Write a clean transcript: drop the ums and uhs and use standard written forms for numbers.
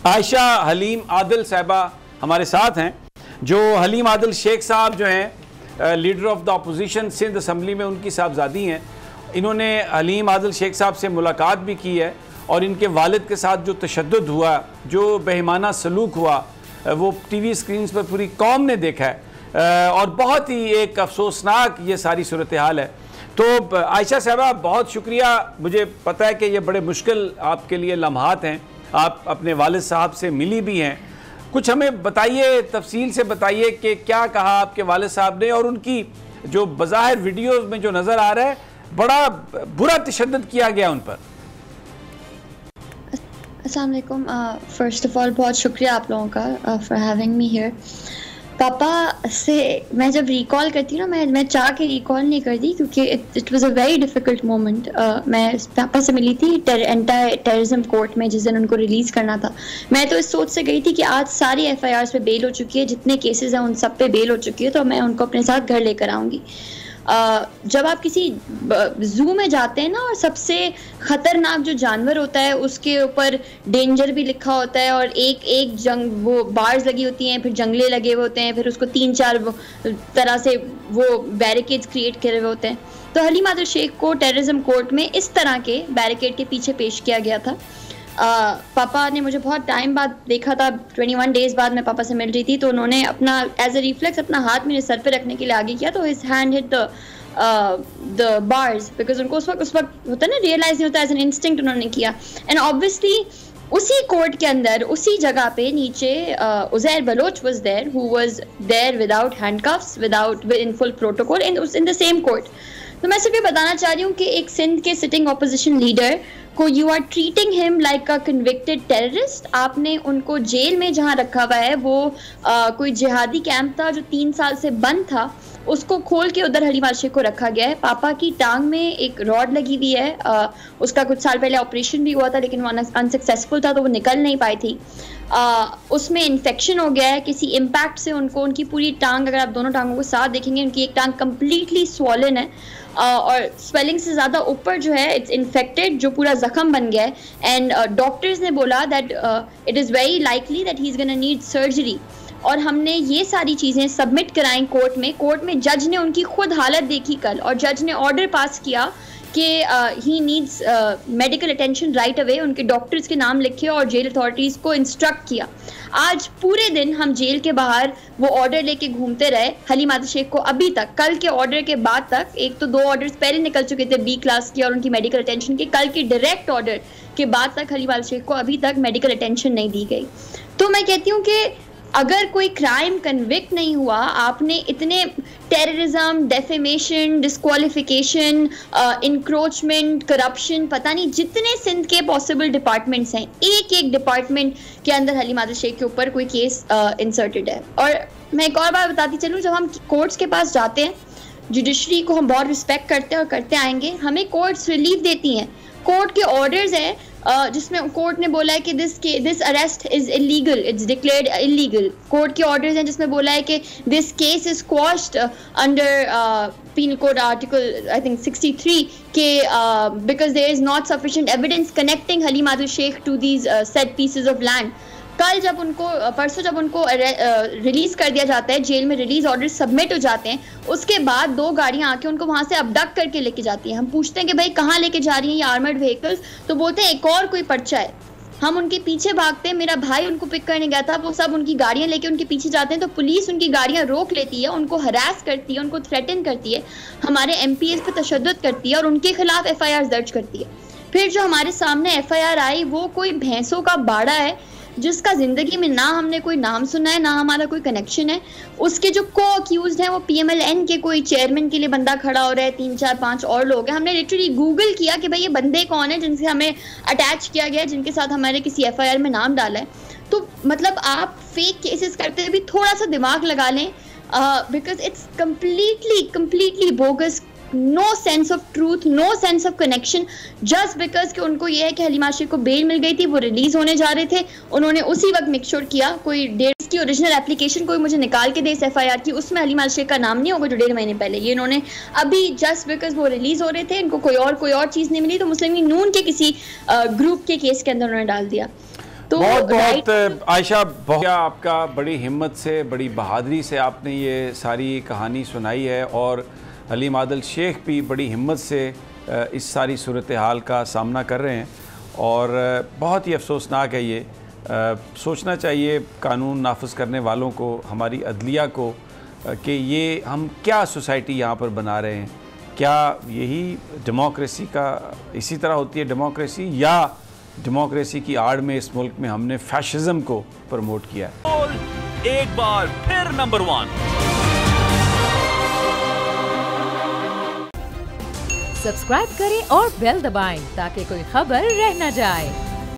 आयशा हलीम आदिल साहिबा हमारे साथ हैं। जो हलीम आदिल शेख साहब जो हैं leader of the opposition Sindh assembly में, उनकी साहबजादी हैं। इन्होंने हलीम आदिल शेख साहब से मुलाकात भी की है और इनके वालिद के साथ जो तशद्दुद हुआ, जो बेईमाना सलूक हुआ, वो टीवी स्क्रीन्स पर पूरी कौम ने देखा है और बहुत ही एक अफसोसनाक ये सारी सूरत हाल है। तो आयशा साहबा बहुत शुक्रिया। मुझे पता है कि ये बड़े मुश्किल आपके लिए लम्हात हैं, आप अपने वालिद साहब से मिली भी हैं। कुछ हमें बताइए, तफसील से बताइए कि क्या कहा आपके वालिद साहब ने और उनकी जो बज़ाहिर वीडियोज़ में जो नज़र आ रहा है बड़ा बुरा तशद्दुद किया गया उन पर। अस्सलाम वालेकुम। फ़र्स्ट ऑफ़ ऑल बहुत शुक्रिया आप लोगों का फॉर हैविंग मी हियर। पापा से मैं जब रिकॉल करती हूँ ना, मैं चाह के रिकॉल नहीं करती क्योंकि it was a very difficult moment. मैं पापा से मिली थी एंटी टेररिज्म कोर्ट में जिस दिन उनको रिलीज़ करना था। मैं तो इस सोच से गई थी कि आज सारी FIRs पे बेल हो चुकी है, जितने केसेस हैं उन सब पे बेल हो चुकी है, तो मैं उनको अपने साथ घर लेकर आऊँगी। जब आप किसी जू में जाते हैं ना और सबसे ख़तरनाक जो जानवर होता है उसके ऊपर डेंजर भी लिखा होता है और एक जंग वो बार्स लगी होती हैं, फिर जंगले लगे हुए होते हैं, फिर उसको 3-4 तरह से वो बैरिकेड्स क्रिएट करे हुए होते हैं। तो हलीम आदिल शेख को टेररिज्म कोर्ट में इस तरह के बैरिकेड के पीछे पेश किया गया था। पापा ने मुझे बहुत टाइम बाद देखा था, 21 डेज़ बाद मैं पापा से मिल रही थी, तो उन्होंने अपना एज ए रिफ्लेक्स अपना हाथ मेरे सर पे रखने के लिए आगे किया, तो his hand hit the bars because उनको उस वक्त होता है ना, रियलाइज नहीं होता, एज एन इंस्टिंक्ट उन्होंने किया। एंड ऑब्वियसली उसी कोर्ट के अंदर उसी जगह पे नीचे Uzair Baloch was there who was there without handcuffs, without in full protocol in the same court. तो मैं सिर्फ ये बताना चाह रही हूँ कि एक सिंध के सिटिंग ऑपोजिशन लीडर को you are treating him like a convicted terrorist. आपने उनको जेल में जहाँ रखा हुआ है वो कोई जिहादी कैंप था जो 3 साल से बंद था, उसको खोल के उधर हलीम आदिल शेख को रखा गया है। पापा की टांग में एक रॉड लगी हुई है, उसका कुछ साल पहले ऑपरेशन भी हुआ था लेकिन वो अनसक्सेसफुल था, तो वो निकल नहीं पाई थी। उसमें इन्फेक्शन हो गया है किसी इम्पैक्ट से, उनकी पूरी टांग, अगर आप दोनों टांगों को साथ देखेंगे, उनकी एक टांग कम्प्लीटली स्वॉलन है और स्वेलिंग से ज़्यादा ऊपर जो है इट्स इन्फेक्टेड, जो पूरा जख्म बन गया है। एंड डॉक्टर्स ने बोला that it is very likely that he is gonna need surgery. और हमने ये सारी चीज़ें सबमिट कराई कोर्ट में जज ने उनकी खुद हालत देखी कल, और जज ने ऑर्डर पास किया कि he needs medical attention right away. उनके डॉक्टर्स के नाम लिखे और जेल अथॉरिटीज़ को इंस्ट्रक्ट किया। आज पूरे दिन हम जेल के बाहर वो ऑर्डर लेके घूमते रहे। हलीम आदिल शेख को अभी तक, कल के ऑर्डर के बाद तक, एक तो 2 ऑर्डर्स पहले निकल चुके थे B क्लास के और उनकी मेडिकल अटेंशन के, कल के डायरेक्ट ऑर्डर के बाद तक हलीम आदिल शेख को अभी तक मेडिकल अटेंशन नहीं दी गई। तो मैं कहती हूँ कि अगर कोई क्राइम कन्विक्ट नहीं हुआ, आपने इतने terrorism, defamation, disqualification, encroachment, corruption, पता नहीं जितने सिंध के पॉसिबल डिपार्टमेंट्स हैं, एक डिपार्टमेंट के अंदर हलीम आदिल शेख के ऊपर कोई केस इंसर्टेड है। और मैं एक और बात बताती चलूँ, जब हम कोर्ट्स के पास जाते हैं, जुडिशरी को हम बहुत रिस्पेक्ट करते हैं और करते आएंगे, हमें कोर्ट्स रिलीफ देती हैं। कोर्ट के ऑर्डर्स हैं जिसमें कोर्ट ने बोला है कि this arrest is illegal, it's declared illegal. Court के ऑर्डर्स हैं जिसमें बोला है कि this case is quashed under penal code article I think 63 के because there is not sufficient evidence connecting Haleem Adil Sheikh to these said pieces of land. कल जब उनको परसों जब उनको रिलीज़ कर दिया जाता है, जेल में रिलीज़ ऑर्डर सबमिट हो जाते हैं, उसके बाद 2 गाड़ियां आके उनको वहां से अबडक्ट करके लेके जाती हैं। हम पूछते हैं कि भाई कहाँ लेके जा रही हैं ये आर्मर्ड व्हीकल्स, तो बोलते हैं एक और कोई पर्चा है। हम उनके पीछे भागते हैं, मेरा भाई उनको पिक करने गया था, वो सब उनकी गाड़ियां लेके उनके पीछे जाते हैं, तो पुलिस उनकी गाड़ियां रोक लेती है, उनको हरास करती है, उनको थ्रेटन करती है, हमारे MPs पे तशद्दुद करती है और उनके खिलाफ FIRs दर्ज करती है। फिर जो हमारे सामने FIR आई वो कोई भैंसों का बाड़ा है जिसका ज़िंदगी में ना हमने कोई नाम सुना है, ना हमारा कोई कनेक्शन है। उसके जो को अक्यूज्ड हैं वो PMLN के कोई चेयरमैन के लिए बंदा खड़ा हो रहा है, 3-4-5 और लोग हैं। हमने लिटरली गूगल किया कि भाई ये बंदे कौन है जिनसे हमें अटैच किया गया है, जिनके साथ हमारे किसी FIR में नाम डाला है। तो मतलब आप फेक केसेस करते हुए भी थोड़ा सा दिमाग लगा लें, because it's completely bogus. No sense of truth, no sense of connection, just because कि उनको ये है कि हलीम आदिल शेख को बेल मिल गई थी, वो रिलीज होने जा रहे थे, उन्होंने उसी वक्त मेक श्योर किया कोई डेट की ओरिजिनल एप्लीकेशन कोई मुझे निकाल के दे इस FIR की, उसमें हलीम आदिल शेख का नाम नहीं होगा जो 1.5 महीने पहले। ये इन्होंने अभी जस्ट बिकॉज वो रिलीज हो रहे थे, इनको कोई और चीज़ नहीं मिली, तो मुस्लिम लीग नून के किसी ग्रुप के केस के अंदर उन्होंने डाल दिया। तो बहुत बहुत आयशा, बहुत आपका बड़ी हिम्मत से, बड़ी बहादुरी से आपने ये सारी कहानी सुनाई है, और हलीम आदिल शेख भी बड़ी हिम्मत से इस सारी सूरत हाल का सामना कर रहे हैं, और बहुत ही अफसोसनाक है ये। सोचना चाहिए कानून नाफिज करने वालों को, हमारी अदलिया को, कि ये हम क्या सोसाइटी यहाँ पर बना रहे हैं। क्या यही डेमोक्रेसी का, इसी तरह होती है डेमोक्रेसी, या डेमोक्रेसी की आड़ में इस मुल्क में हमने फैशिज्म को प्रमोट किया है। एक बार फिर नंबर 1 सब्सक्राइब करें और बेल दबाएं ताकि कोई खबर रह न जाए।